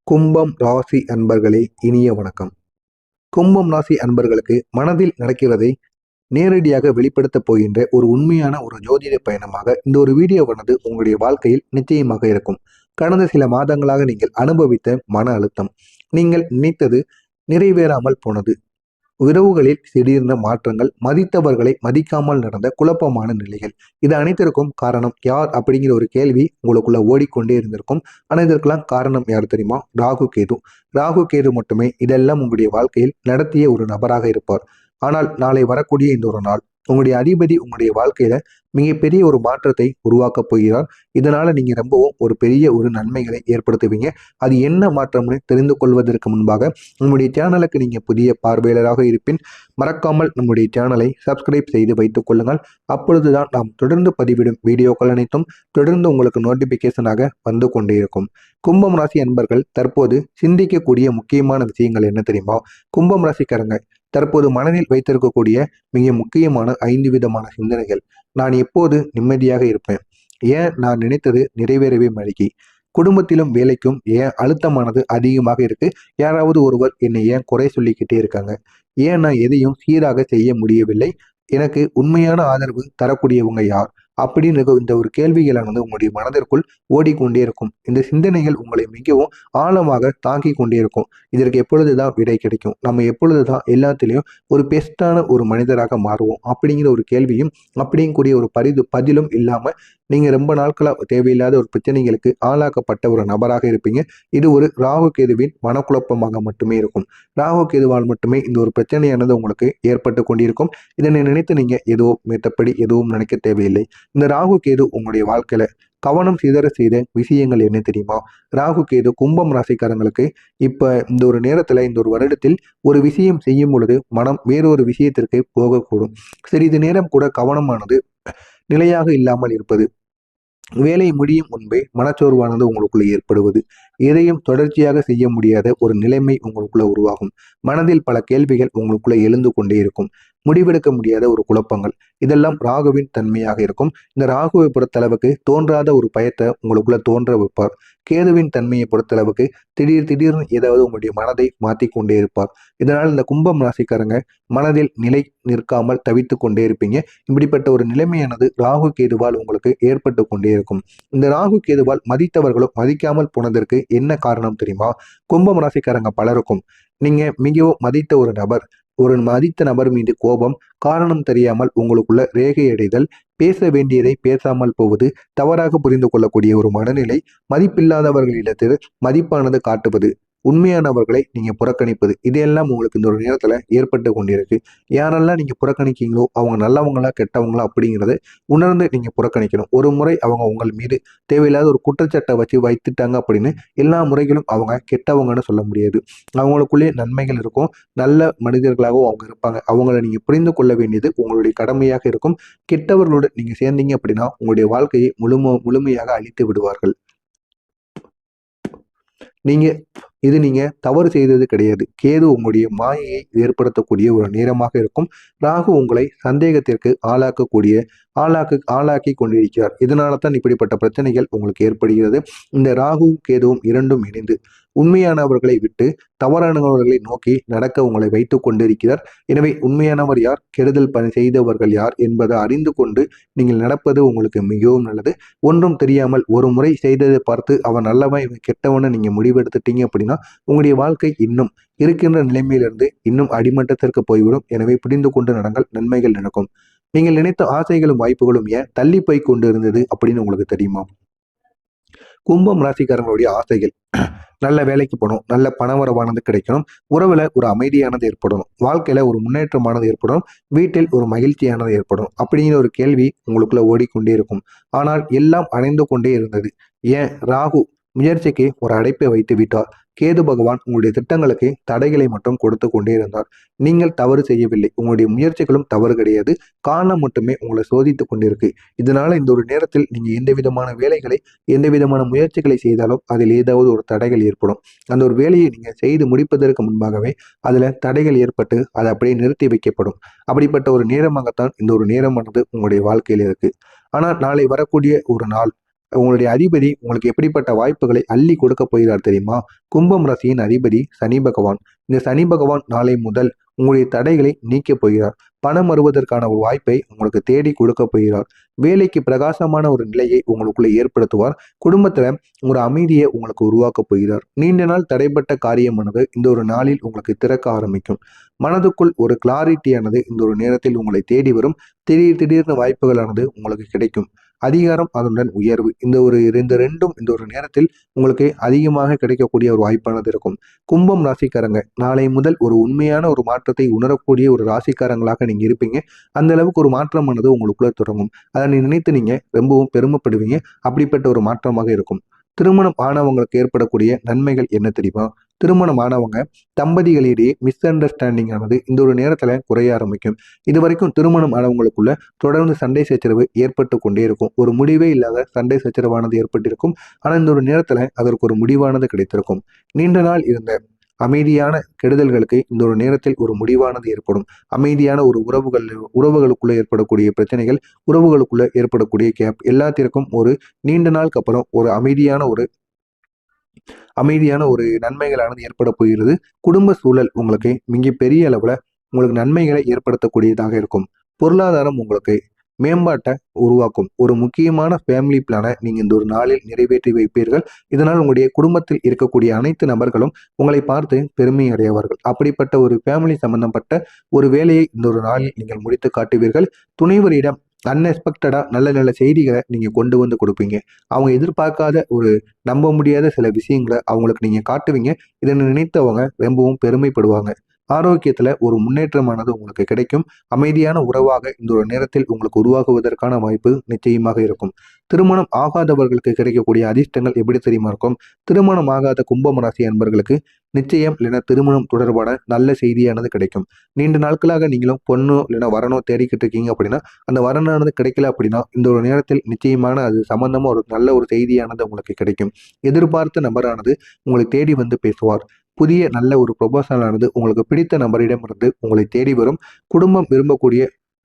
கும்பம் ராசி அன்பர்களே, இனிய வணக்கம். கும்பம் ராசி அன்பர்களுக்கு மனதில் நடக்கிறதை நேரடியாக வெளிப்படுத்தப் போகின்ற ஒரு உண்மையான ஒரு ஜோதிட பயணமாக இந்த ஒரு வீடியோவானது உங்களுடைய வாழ்க்கையில் நிச்சயமாக இருக்கும். கடந்த சில மாதங்களாக நீங்கள் அனுபவித்த மன அழுத்தம், நீங்கள் நினைத்தது நிறைவேறாமல் போனது, உறவுகளில் திடீர்ன மாற்றங்கள், மதித்தவர்களை மதிக்காமல் நடந்த குழப்பமான நிலைகள், இது அனைத்திற்கும் காரணம் யார் அப்படிங்கிற ஒரு கேள்வி உங்களுக்குள்ள ஓடிக்கொண்டே இருந்திருக்கும். ஆனால் இதற்கெல்லாம் காரணம் யார் தெரியுமா? ராகு கேது. ராகு கேது மட்டுமே இதெல்லாம் உங்களுடைய வாழ்க்கையில் நடத்திய ஒரு நபராக இருப்பார். ஆனால் நாளை வரக்கூடிய இந்த ஒரு நாள் உங்களுடைய அதிபதி உங்களுடைய வாழ்க்கையில மிகப்பெரிய ஒரு மாற்றத்தை உருவாக்க போகிறார். இதனால நீங்க ரொம்பவும் ஒரு பெரிய ஒரு நன்மைகளை ஏற்படுத்துவீங்க. அது என்ன மாற்றம்னு தெரிந்து கொள்வதற்கு முன்பாக நம்முடைய சேனலுக்கு நீங்க புதிய பார்வையாளராக இருப்பின் மறக்காமல் நம்முடைய சேனலை சப்ஸ்கிரைப் செய்து வைத்துக் கொள்ளுங்கள். அப்பொழுதுதான் நாம் தொடர்ந்து பதிவிடும் வீடியோக்கள் அனைத்தும் தொடர்ந்து உங்களுக்கு நோட்டிபிகேஷனாக வந்து கொண்டே இருக்கும். கும்பம் ராசி அன்பர்கள் தற்போது சிந்திக்கக்கூடிய முக்கியமான விஷயங்கள் என்ன தெரியுமா? கும்பம் ராசிக்காரங்க தற்போது மனதில் வைத்திருக்கக்கூடிய மிக முக்கியமான 5 விதமான சிந்தனைகள். நான் எப்போது நிம்மதியாக இருப்பேன்? ஏன் நான் நினைத்தது நிறைவேறவே மாட்டேங்கி? குடும்பத்திலும் வேலைக்கும் ஏன் அழுத்தமானது அதிகமாக இருக்கு? யாராவது ஒருவர் என்னை ஏன் குறை சொல்லிக்கிட்டே இருக்காங்க? ஏன் நான் எதையும் சீராக செய்ய முடியவில்லை? எனக்கு உண்மையான ஆதரவு தரக்கூடியவங்க யார்? அப்படின்னு இந்த ஒரு கேள்விகளானது உங்களுடைய மனதிற்குள் ஓடிக்கொண்டே இருக்கும். இந்த சிந்தனைகள் உங்களை மிகவும் ஆழமாக தாக்கி கொண்டே இருக்கும். இதற்கு எப்பொழுதுதான் விடை கிடைக்கும்? நம்ம எப்பொழுதுதான் எல்லாத்திலையும் ஒரு பெஸ்டான ஒரு மனிதராக மாறுவோம் அப்படிங்கிற ஒரு கேள்வியும் அப்படிங்கக்கூடிய ஒரு பதிலும் இல்லாம நீங்க ரொம்ப நாட்களா தேவையில்லாத ஒரு பிரச்சனைகளுக்கு ஆளாக்கப்பட்ட ஒரு நபராக இருப்பீங்க. இது ஒரு ராகு கேதுவின் மனக்குழப்பமாக மட்டுமே இருக்கும். ராகு கேதுவால் மட்டுமே இந்த ஒரு பிரச்சனையானது உங்களுக்கு ஏற்பட்டு கொண்டிருக்கும். இதனை நினைத்து நீங்க எதுவும் மற்றபடி எதுவும் நினைக்க தேவையில்லை. இந்த ராகு கேது உங்களுடைய வாழ்க்கையில கவனம் சிதற செய்த விஷயங்கள் என்ன தெரியுமா? ராகு கேது கும்பம் ராசிக்காரங்களுக்கு இப்ப இந்த ஒரு நேரத்துல இந்த ஒரு வருடத்தில் ஒரு விஷயம் செய்யும் பொழுது மனம் வேறொரு விஷயத்திற்கு போகக்கூடும். சிறிது நேரம் கூட கவனமானது நிலையாக இல்லாமல் இருப்பது, வேலை முடியும் முன்பே மனச்சோர்வானது உங்களுக்குள்ள ஏற்படுவது, எதையும் தொடர்ச்சியாக செய்ய முடியாத ஒரு நிலைமை உங்களுக்குள்ள உருவாகும். மனதில் பல கேள்விகள் உங்களுக்குள்ள எழுந்து கொண்டே இருக்கும். முடிவெடுக்க முடியாத ஒரு குழப்பங்கள், இதெல்லாம் ராகுவின் தன்மையாக இருக்கும். இந்த ராகுவை பொறுத்தளவுக்கு தோன்றாத ஒரு பயத்தை உங்களுக்குள்ள தோன்ற வைப்பார். கேதுவின் தன்மையை பொறுத்தளவுக்கு திடீர்னு ஏதாவது உங்களுடைய மனதை மாற்றி கொண்டே இருப்பார். இதனால் இந்த கும்பம் ராசிக்காரங்க மனதில் நிலை நிற்காமல் தவித்து கொண்டே இருப்பீங்க. இப்படிப்பட்ட ஒரு நிலைமையானது ராகு கேதுவால் உங்களுக்கு ஏற்பட்டு கொண்டே இருக்கும். இந்த ராகு கேதுவால் மதித்தவர்களும் மதிக்காமல் போனதற்கு என்ன காரணம் தெரியுமா? கும்பம் ராசிக்காரங்க பலருக்கும் நீங்க மிகவும் மதித்த ஒரு நபர், ஒரு மதித்த நபர் மீது கோபம், காரணம் தெரியாமல் உங்களுக்குள்ள ரேகை அடைதல், பேச வேண்டியதை பேசாமல் போவது, தவறாக புரிந்து கொள்ளக்கூடிய ஒரு மனநிலை, மதிப்பில்லாதவர்களிடத்தில் மதிப்பானது காட்டுவது, உண்மையானவர்களை நீங்க புறக்கணிப்பது, இதையெல்லாம் உங்களுக்கு இந்த ஒரு நேரத்துல ஏற்பட்டு கொண்டிருக்கு. யாரெல்லாம் நீங்க புறக்கணிக்கீங்களோ அவங்க நல்லவங்களா கெட்டவங்களா அப்படிங்கிறத உணர்ந்து நீங்க புறக்கணிக்கணும். ஒரு முறை அவங்க உங்கள் மீது தேவையில்லாத ஒரு குற்றச்சாட்டை வச்சு வைத்துட்டாங்க அப்படின்னு எல்லா முறைகளும் அவங்க கெட்டவங்கன்னு சொல்ல முடியாது. அவங்களுக்குள்ளே நன்மைகள் இருக்கும். நல்ல மனிதர்களாகவும் அவங்க இருப்பாங்க. அவங்கள நீங்க புரிந்து கொள்ள வேண்டியது உங்களுடைய கடமையாக இருக்கும். கெட்டவர்களோடு நீங்க சேர்ந்தீங்க அப்படின்னா உங்களுடைய வாழ்க்கையை முழுமையாக அழித்து விடுவார்கள். நீங்க நீங்க தவறு செய்தது கிடையாது. கேது உங்களுடைய மாயையை ஏற்படுத்தக்கூடிய ஒரு நேரமாக இருக்கும். ராகு உங்களை சந்தேகத்திற்கு ஆளாக்கி கொண்டிருக்கிறார். இதனால தான் இப்படிப்பட்ட பிரச்சனைகள் உங்களுக்கு ஏற்படுகிறது. இந்த ராகுவும் கேதுவும் இரண்டும் இணைந்து உண்மையானவர்களை விட்டு தவறானவர்களை நோக்கி நடக்க உங்களை வைத்துக் கொண்டிருக்கிறார். எனவே உண்மையானவர் யார், கெடுதல் பணி செய்தவர்கள் யார் என்பதை அறிந்து கொண்டு நீங்கள் நடப்பது உங்களுக்கு மிகவும் நல்லது. ஒன்றும் தெரியாமல் ஒரு முறை செய்ததை பார்த்து அவன் நல்லவன் இவன் கெட்டவன்னு நீங்க முடிவெடுத்துட்டீங்க அப்படின்னா உங்களுடைய வாழ்க்கை இன்னும் இருக்கின்ற நிலைமையிலிருந்து இன்னும் அடிமட்டத்திற்கு போய்விடும். எனவே புரிந்து கொண்டு நடங்கள், நன்மைகள் நடக்கும். நீங்கள் நினைத்த ஆசைகளும் வாய்ப்புகளும் ஏன் தள்ளி போய் கொண்டு இருந்தது அப்படின்னு உங்களுக்கு தெரியுமா? கும்பம் ராசிக்காரங்களுடைய ஆசைகள் நல்ல வேலைக்கு போகணும், நல்ல பணவரவானது கிடைக்கணும், உறவுல ஒரு அமைதியானது ஏற்படணும், வாழ்க்கையில ஒரு முன்னேற்றமானது ஏற்படணும், வீட்டில் ஒரு மகிழ்ச்சியானது ஏற்படும் அப்படிங்கிற ஒரு கேள்வி உங்களுக்குள்ள ஓடிக்கொண்டே இருக்கும். ஆனால் எல்லாம் அணைந்து கொண்டே இருந்தது. ஏன்? ராகு முயற்சிக்கு ஒரு அடைப்பை வைத்து விட்டார். கேது பகவான் உங்களுடைய திட்டங்களுக்கு தடைகளை மட்டும் கொடுத்து கொண்டே இருந்தார். நீங்கள் தவறு செய்யவில்லை, உங்களுடைய முயற்சிகளும் தவறு கிடையாது. காலம் மட்டுமே உங்களை சோதித்து கொண்டிருக்கு. இதனால இந்த ஒரு நேரத்தில் நீங்க எந்த விதமான வேலைகளை எந்த விதமான முயற்சிகளை செய்தாலும் அதில் ஏதாவது ஒரு தடைகள் ஏற்படும். அந்த ஒரு வேலையை நீங்க செய்து முடிப்பதற்கு முன்பாகவே அதுல தடைகள் ஏற்பட்டு அதை அப்படியே நிறுத்தி வைக்கப்படும். அப்படிப்பட்ட ஒரு நேரமாகத்தான் இந்த ஒரு நேரமானது உங்களுடைய வாழ்க்கையில இருக்கு. ஆனால் நாளை வரக்கூடிய ஒரு நாள் உங்களுடைய அதிபதி உங்களுக்கு எப்படிப்பட்ட வாய்ப்புகளை அள்ளி கொடுக்க போகிறார் தெரியுமா? கும்பம் ராசியின் அதிபதி சனி பகவான். இந்த சனி பகவான் நாளை முதல் உங்களுடைய தடைகளை நீக்கப் போகிறார். பணம் வருவதற்கான ஒரு வாய்ப்பை உங்களுக்கு தேடி கொடுக்க போகிறார். வேலைக்கு பிரகாசமான ஒரு நிலையை உங்களுக்குள்ள ஏற்படுத்துவார். குடும்பத்துல ஒரு அமைதியை உங்களுக்கு உருவாக்க போகிறார். நீண்ட நாள் தடைப்பட்ட காரியமானது இந்த ஒரு நாளில் உங்களுக்கு திறக்க ஆரம்பிக்கும். மனதுக்குள் ஒரு கிளாரிட்டியானது இந்த ஒரு நேரத்தில் உங்களை தேடி வரும். திடீர்னு வாய்ப்புகளானது உங்களுக்கு கிடைக்கும். அதிகாரம் அதனுடன் உயர்வு இந்த ரெண்டும் இந்த ஒரு நேரத்தில் உங்களுக்கு அதிகமாக கிடைக்கக்கூடிய ஒரு வாய்ப்பானது இருக்கும். கும்பம் ராசிக்காரங்க நாளை முதல் ஒரு உண்மையான ஒரு மாற்றத்தை உணரக்கூடிய ஒரு ராசிக்காரங்களாக நீங்க இருப்பீங்க. அந்த அளவுக்கு ஒரு மாற்றமானது உங்களுக்குள்ள தொடங்கும். அதை நினைத்து நீங்க ரொம்பவும் பெருமைப்படுவீங்க. அப்படிப்பட்ட ஒரு மாற்றமாக இருக்கும். திருமணம் ஆனவங்களுக்கு ஏற்படக்கூடிய நன்மைகள் என்ன தெரியுமா? திருமணம் ஆனவங்க தம்பதிகளிடையே மிஸ் அண்டர்ஸ்டாண்டிங் ஆனது இந்த ஒரு நேரத்துல குறைய ஆரம்பிக்கும். இது வரைக்கும் திருமணம் ஆனவங்களுக்குள்ள தொடர்ந்து சண்டை சச்சரவு ஏற்பட்டு கொண்டே இருக்கும். ஒரு முடிவே இல்லாத சண்டை சச்சரவானது ஏற்பட்டிருக்கும். ஆனா இந்த ஒரு நேரத்துல அதற்கு ஒரு முடிவானது கிடைத்திருக்கும். நீண்ட நாள் இருந்த அமைதியான கெடுதல்களுக்கு இந்த ஒரு நேரத்தில் ஒரு முடிவானது ஏற்படும். அமைதியான ஒரு உறவுகளுக்குள்ள ஏற்படக்கூடிய பிரச்சனைகள், உறவுகளுக்குள்ள ஏற்படக்கூடிய கேப் எல்லாத்திற்கும் ஒரு நீண்ட நாளுக்கு அப்புறம் ஒரு அமைதியான ஒரு நன்மைகளானது ஏற்பட போகிறது. குடும்ப சூழல் உங்களுக்கு மிக பெரிய அளவுல உங்களுக்கு நன்மைகளை ஏற்படுத்தக்கூடியதாக இருக்கும். பொருளாதாரம் உங்களுக்கு மேம்பாட்டை உருவாக்கும். ஒரு முக்கியமான ஃபேமிலி பிளானை நீங்க இந்த ஒரு நாளில் நிறைவேற்றி வைப்பீர்கள். இதனால் உங்களுடைய குடும்பத்தில் இருக்கக்கூடிய அனைத்து நபர்களும் உங்களை பார்த்து பெருமை அடைவார்கள். அப்படிப்பட்ட ஒரு ஃபேமிலி சம்பந்தப்பட்ட ஒரு வேலையை இந்த ஒரு நாளில் நீங்கள் முடித்து காட்டுவீர்கள். துணைவரிடம் அன்எக்ஸ்பெக்டடா நல்ல நல்ல செய்திகளை நீங்க கொண்டு வந்து கொடுப்பீங்க. அவங்க எதிர்பார்க்காத ஒரு நம்ப முடியாத சில விஷயங்களை அவங்களுக்கு நீங்க காட்டுவீங்க. இதனை நினைத்தவங்க ரொம்பவும் பெருமைப்படுவாங்க. ஆரோக்கியத்துல ஒரு முன்னேற்றமானது உங்களுக்கு கிடைக்கும். அமைதியான உறவாக இந்த ஒரு நேரத்தில் உங்களுக்கு உருவாகுவதற்கான வாய்ப்பு நிச்சயமாக இருக்கும். திருமணம் ஆகாதவர்களுக்கு கிடைக்கக்கூடிய அதிர்ஷ்டங்கள் எப்படி தெரியுமா இருக்கும்? திருமணம் ஆகாத கும்பம் ராசி அன்பர்களுக்கு நிச்சயம் இல்லைன்னா திருமணம் தொடர்பான நல்ல செய்தியானது கிடைக்கும். நீண்ட நாட்களாக நீங்களும் பொண்ணு இல்லைன்னா வரனோ தேடிக்கிட்டு இருக்கீங்க அப்படின்னா அந்த வரனானது கிடைக்கல அப்படின்னா இந்த ஒரு நேரத்தில் நிச்சயமான அது சம்பந்தமா ஒரு நல்ல ஒரு செய்தியானது உங்களுக்கு கிடைக்கும். எதிர்பார்த்த நபரானது உங்களை தேடி வந்து பேசுவார். புதிய நல்ல ஒரு ப்ரொபோசலானது உங்களுக்கு பிடித்த நபரிடமிருந்து உங்களை தேடி வரும்.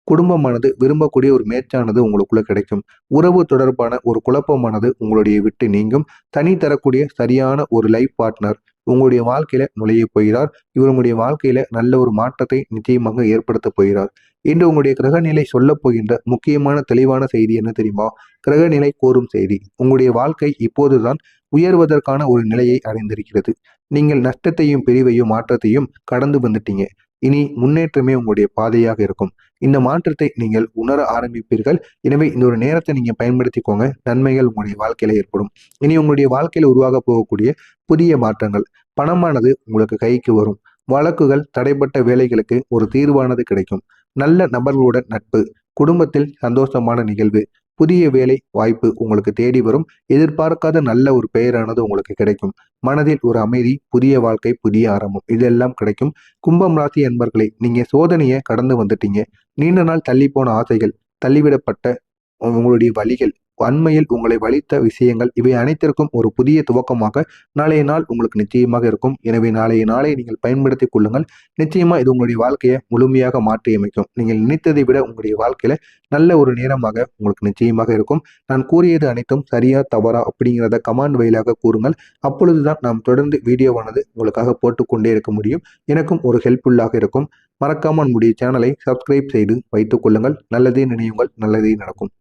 குடும்பமானது விரும்பக்கூடிய ஒரு மேட்சானது உங்களுக்குள்ள கிடைக்கும். உறவு தொடர்பான ஒரு குழப்பமானது உங்களுடைய விட்டு நீங்கும். தனி தரக்கூடிய சரியான ஒரு லைஃப் பார்ட்னர் உங்களுடைய வாழ்க்கையில நுழைய போகிறார். இவர் உங்களுடைய வாழ்க்கையில நல்ல ஒரு மாற்றத்தை நிச்சயமாக ஏற்படுத்த போகிறார். இன்று உங்களுடைய கிரகநிலை சொல்ல போகின்ற முக்கியமான தெளிவான செய்தி என்ன தெரியுமா? கிரகநிலை கோரும் செய்தி. உங்களுடைய வாழ்க்கை இப்போதுதான் உயர்வதற்கான ஒரு நிலையை அடைந்திருக்கிறது. நீங்கள் நஷ்டத்தையும் பிரிவையும் மாற்றத்தையும் கடந்து வந்துட்டீங்க. இனி முன்னேற்றமே உங்களுடைய பாதையாக இருக்கும். இந்த மாற்றத்தை நீங்கள் உணர ஆரம்பிப்பீர்கள். எனவே இந்த ஒரு நேரத்தை நீங்க பயன்படுத்திக்கோங்க. நன்மைகள் உங்களுடைய வாழ்க்கையில ஏற்படும். இனி உங்களுடைய வாழ்க்கையில உருவாக போகக்கூடிய புதிய மாற்றங்கள், பணமானது உங்களுக்கு கைக்கு வரும். வழக்குகள், தடைப்பட்ட வேலைகளுக்கு ஒரு தீர்வானது கிடைக்கும். நல்ல நபர்களுடன் நட்பு, குடும்பத்தில் சந்தோஷமான நிகழ்வு, புதிய வேலை வாய்ப்பு உங்களுக்கு தேடி வரும். எதிர்பார்க்காத நல்ல ஒரு பெயரானது உங்களுக்கு கிடைக்கும். மனதில் ஒரு அமைதி, புதிய வாழ்க்கை, புதிய ஆரம்பம் இதெல்லாம் கிடைக்கும். கும்பம் ராசி அன்பர்களே, நீங்க சோதனையை கடந்து வந்துட்டீங்க. நீண்ட நாள் தள்ளி போன ஆசைகள், தள்ளிவிடப்பட்ட உங்களுடைய வழிகள், அண்மையில் உங்களை வலித்த விஷயங்கள் இவை அனைத்திற்கும் ஒரு புதிய துவக்கமாக நாளைய நாள் உங்களுக்கு நிச்சயமாக இருக்கும். எனவே நாளைய நாளை நீங்கள் பயன்படுத்திக் கொள்ளுங்கள். நிச்சயமா இது உங்களுடைய வாழ்க்கையை முழுமையாக மாற்றி அமைக்கும். நீங்கள் நினைத்ததை விட உங்களுடைய வாழ்க்கையில நல்ல ஒரு நேரமாக உங்களுக்கு நிச்சயமாக இருக்கும். நான் கூறியது அனைத்தும் சரியா தவறா அப்படிங்கிறத கமெண்ட் வழியாக கூறுங்கள். அப்பொழுதுதான் நாம் தொடர்ந்து வீடியோவானது உங்களுக்காக போட்டுக்கொண்டே இருக்க முடியும். எனக்கும் ஒரு ஹெல்ப்ஃபுல்லாக இருக்கும். மறக்காமல் நம்முடைய சேனலை சப்ஸ்கிரைப் செய்து வைத்துக் கொள்ளுங்கள். நல்லதே நினையுங்கள், நல்லதே நடக்கும்.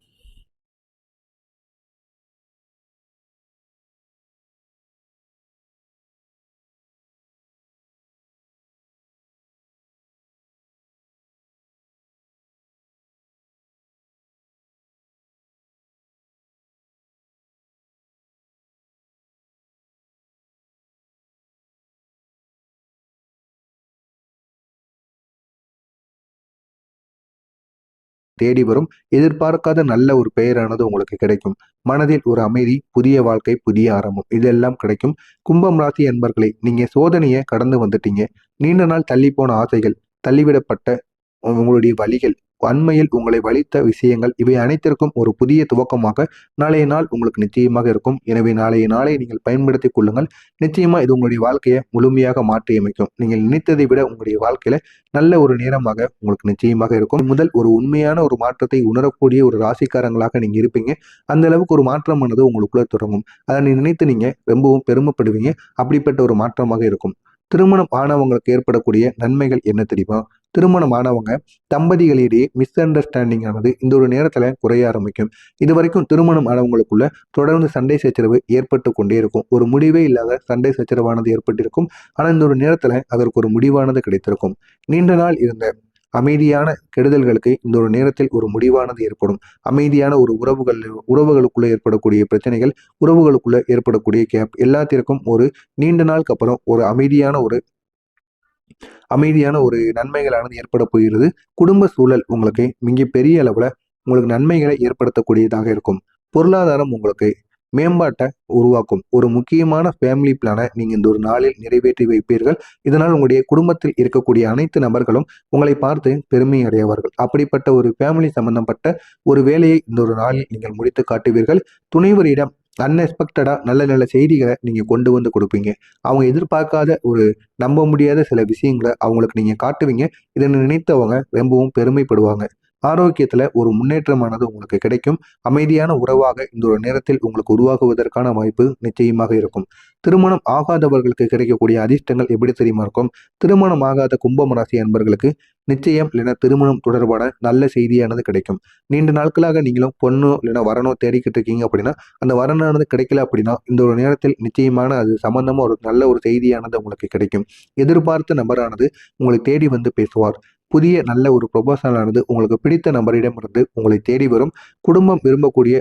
தேடி வரும். எதிர்பார்க்காத நல்ல ஒரு பெயரானது உங்களுக்கு கிடைக்கும். மனதில் ஒரு அமைதி, புதிய வாழ்க்கை, புதிய ஆரம்பம் இதெல்லாம் கிடைக்கும். கும்பம் ராசி அன்பர்களே, நீங்க சோதனையை கடந்து வந்துட்டீங்க. நீண்ட நாள் தள்ளி போன ஆசைகள், தள்ளிவிடப்பட்ட உங்களுடைய வழிகள், அண்மையில் உங்களை வலித்த விஷயங்கள் இவை அனைத்திற்கும் ஒரு புதிய துவக்கமாக நாளைய நாள் உங்களுக்கு நிச்சயமாக இருக்கும். எனவே நாளைய நாளை நீங்கள் பயன்படுத்திக் கொள்ளுங்கள். நிச்சயமா இது உங்களுடைய வாழ்க்கையை முழுமையாக மாற்றியமைக்கும். நீங்கள் நினைத்ததை விட உங்களுடைய வாழ்க்கையில நல்ல ஒரு நேரமாக உங்களுக்கு நிச்சயமாக இருக்கும். முதல் ஒரு உண்மையான ஒரு மாற்றத்தை உணரக்கூடிய ஒரு ராசிக்காரங்களாக நீங்க இருப்பீங்க. அந்த அளவுக்கு ஒரு மாற்றமானது உங்களுக்குள்ள தொடங்கும். அதை நினைத்து நீங்க ரொம்பவும் பெருமைப்படுவீங்க. அப்படிப்பட்ட ஒரு மாற்றமாக இருக்கும். திருமணம் ஆனவங்களுக்கு ஏற்படக்கூடிய நன்மைகள் என்ன தெரியுமா? திருமணம் ஆனவங்க தம்பதிகளிடையே மிஸ் அண்டர்ஸ்டாண்டிங் ஆனது இந்த ஒரு நேரத்துல குறைய ஆரம்பிக்கும். இது வரைக்கும் திருமணம் ஆனவங்களுக்குள்ள தொடர்ந்து சண்டை சச்சரவு ஏற்பட்டு கொண்டே இருக்கும். ஒரு முடிவே இல்லாத சண்டை சச்சரவானது ஏற்பட்டிருக்கும். ஆனா இந்த ஒரு நேரத்துல அதற்கு ஒரு முடிவானது கிடைத்திருக்கும். நீண்ட நாள் இருந்த அமைதியான கெடுதல்களுக்கு இந்த ஒரு நேரத்தில் ஒரு முடிவானது ஏற்படும். அமைதியான ஒரு உறவுகளுக்குள்ள ஏற்படக்கூடிய பிரச்சனைகள், உறவுகளுக்குள்ள ஏற்படக்கூடிய கேப் எல்லாத்திற்கும் ஒரு நீண்ட நாளுக்கு அப்புறம் ஒரு அமைதியான ஒரு நன்மைகளானது ஏற்பட போகிறது. குடும்ப சூழல் உங்களுக்கு மிகப்பெரிய அளவுல உங்களுக்கு நன்மைகளை ஏற்படுத்தக்கூடியதாக இருக்கும். பொருளாதாரம் உங்களுக்கு மேம்பாட்டை உருவாக்கும். ஒரு முக்கியமான ஃபேமிலி பிளானை நீங்க இந்த ஒரு நாளில் நிறைவேற்றி வைப்பீர்கள். இதனால் உங்களுடைய குடும்பத்தில் இருக்கக்கூடிய அனைத்து நபர்களும் உங்களை பார்த்து பெருமை அடைவார்கள். அப்படிப்பட்ட ஒரு ஃபேமிலி சம்பந்தப்பட்ட ஒரு வேலையை இந்த ஒரு நாளில் நீங்கள் முடித்து காட்டுவீர்கள். துணைவரிடம் அன்எக்ஸ்பெக்டடா நல்ல நல்ல செய்திகளை நீங்க கொண்டு வந்து கொடுப்பீங்க. அவங்க எதிர்பார்க்காத ஒரு நம்ப முடியாத சில விஷயங்களை அவங்களுக்கு நீங்க காட்டுவீங்க. இதை நினைத்தவங்க ரொம்பவும் பெருமைப்படுவாங்க. ஆரோக்கியத்துல ஒரு முன்னேற்றமானது உங்களுக்கு கிடைக்கும். அமைதியான உறவாக இந்த ஒரு நேரத்தில் உங்களுக்கு உருவாகுவதற்கான வாய்ப்பு நிச்சயமாக இருக்கும். திருமணம் ஆகாதவர்களுக்கு கிடைக்கக்கூடிய அதிர்ஷ்டங்கள் எப்படி தெரியுமா இருக்கும்? திருமணம் ஆகாத கும்பம் ராசி அன்பர்களுக்கு நிச்சயம் இல்லைன்னா திருமணம் தொடர்பான நல்ல செய்தியானது கிடைக்கும். நீண்ட நாட்களாக நீங்களும் பொண்ணோ இல்லைன்னா வரனோ தேடிக்கிட்டு இருக்கீங்க அப்படின்னா அந்த வரனானது கிடைக்கல அப்படின்னா இந்த ஒரு நேரத்தில் நிச்சயமான அது சம்பந்தமா ஒரு நல்ல ஒரு செய்தியானது உங்களுக்கு கிடைக்கும். எதிர்பார்த்த நபரானது உங்களை தேடி வந்து பேசுவார். புதிய நல்ல ஒரு ப்ரொபோசலானது உங்களுக்கு பிடித்த நபரிடமிருந்து உங்களை தேடி வரும். குடும்பம் விரும்பக்கூடிய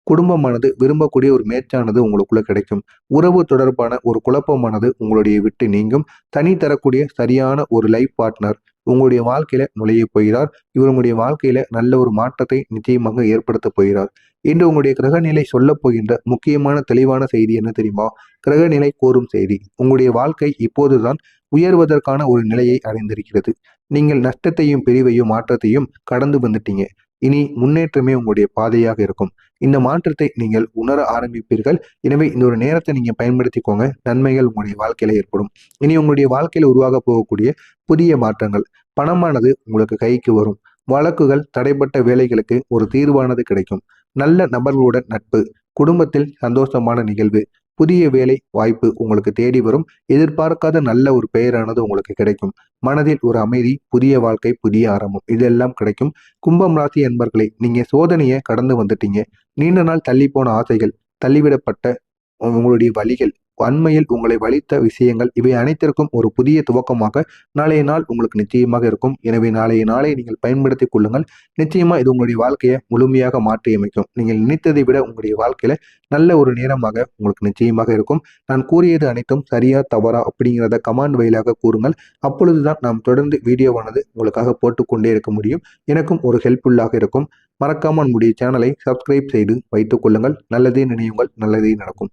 குடும்பமானது விரும்பக்கூடிய ஒரு மேட்சானது உங்களுக்குள்ள கிடைக்கும். உறவு தொடர்பான ஒரு குழப்பமானது உங்களுடைய விட்டு நீங்கும். தனி தரக்கூடிய சரியான ஒரு லைஃப் பார்ட்னர் உங்களுடைய வாழ்க்கையில நுழைய போகிறார். இவர் உங்களுடைய வாழ்க்கையில நல்ல ஒரு மாற்றத்தை நிச்சயமாக ஏற்படுத்த போகிறார். இன்று உங்களுடைய கிரகநிலை சொல்ல போகின்ற முக்கியமான தெளிவான செய்தி என்ன தெரியுமா? கிரகநிலை கோரும் செய்தி. உங்களுடைய வாழ்க்கை இப்போதுதான் உயர்வதற்கான ஒரு நிலையை அடைந்திருக்கிறது. நீங்கள் நஷ்டத்தையும் பிரிவையும் மாற்றத்தையும் கடந்து வந்துட்டீங்க. இனி முன்னேற்றமே உங்களுடைய பாதையாக இருக்கும். இந்த மாற்றத்தை நீங்கள் உணர ஆரம்பிப்பீர்கள். எனவே இந்த ஒரு நேரத்தை நீங்க பயன்படுத்திக்கோங்க. நன்மைகள் உங்களுடைய வாழ்க்கையில ஏற்படும். இனி உங்களுடைய வாழ்க்கையில உருவாக போகக்கூடிய புதிய மாற்றங்கள், பணமானது உங்களுக்கு கைக்கு வரும். வழக்குகள், தடைப்பட்ட வேலைகளுக்கு ஒரு தீர்வானது கிடைக்கும். நல்ல நபர்களுடன் நட்பு, குடும்பத்தில் சந்தோஷமான நிகழ்வு, புதிய வேலை வாய்ப்பு உங்களுக்கு தேடி வரும். எதிர்பார்க்காத நல்ல ஒரு பெயரானது உங்களுக்கு கிடைக்கும். மனதில் ஒரு அமைதி, புதிய வாழ்க்கை, புதிய ஆரம்பம் இதெல்லாம் கிடைக்கும். கும்பம் ராசி என்பர்களே, நீங்க சோதனையை கடந்து வந்துட்டீங்க. நீண்ட நாள் தள்ளி போன ஆசைகள், தள்ளிவிடப்பட்ட உங்களுடைய வழிகள், அண்மையில் உங்களை வலித்த விஷயங்கள் இவை அனைத்திற்கும் ஒரு புதிய துவக்கமாக நாளைய நாள் உங்களுக்கு நிச்சயமாக இருக்கும். எனவே நாளைய நாளை நீங்கள் பயன்படுத்திக் கொள்ளுங்கள். நிச்சயமா இது உங்களுடைய வாழ்க்கையை முழுமையாக மாற்றியமைக்கும். நீங்கள் நினைத்ததை விட உங்களுடைய வாழ்க்கையில நல்ல ஒரு நேரமாக உங்களுக்கு நிச்சயமாக இருக்கும். நான் கூறியது அனைத்தும் சரியா தவறா அப்படிங்கிறத கமெண்ட் வாயிலாக கூறுங்கள். அப்பொழுதுதான் நாம் தொடர்ந்து வீடியோவானது உங்களுக்காக போட்டுக்கொண்டே இருக்க முடியும். எனக்கும் ஒரு ஹெல்ப்ஃபுல்லாக இருக்கும். மறக்காமல் நம்முடைய சேனலை சப்ஸ்கிரைப் செய்து வைத்துக் கொள்ளுங்கள். நல்லதே நினையுங்கள், நல்லதே நடக்கும்.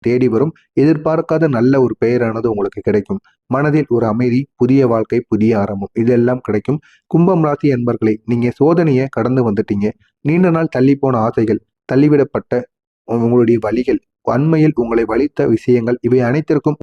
தேடி வரும். எதிர்பார்க்காத நல்ல ஒரு பெயரானது உங்களுக்கு கிடைக்கும். மனதில் ஒரு அமைதி, புதிய வாழ்க்கை, புதிய ஆரம்பம் இதெல்லாம் கிடைக்கும். கும்பம் ராசி என்பர்களே, நீங்க சோதனையை கடந்து வந்துட்டீங்க. நீண்ட நாள் தள்ளி போன ஆசைகள், தள்ளிவிடப்பட்ட உங்களுடைய வழிகள், அண்மையில் உங்களை வலித்த விஷயங்கள் இவை அனைத்திற்கும்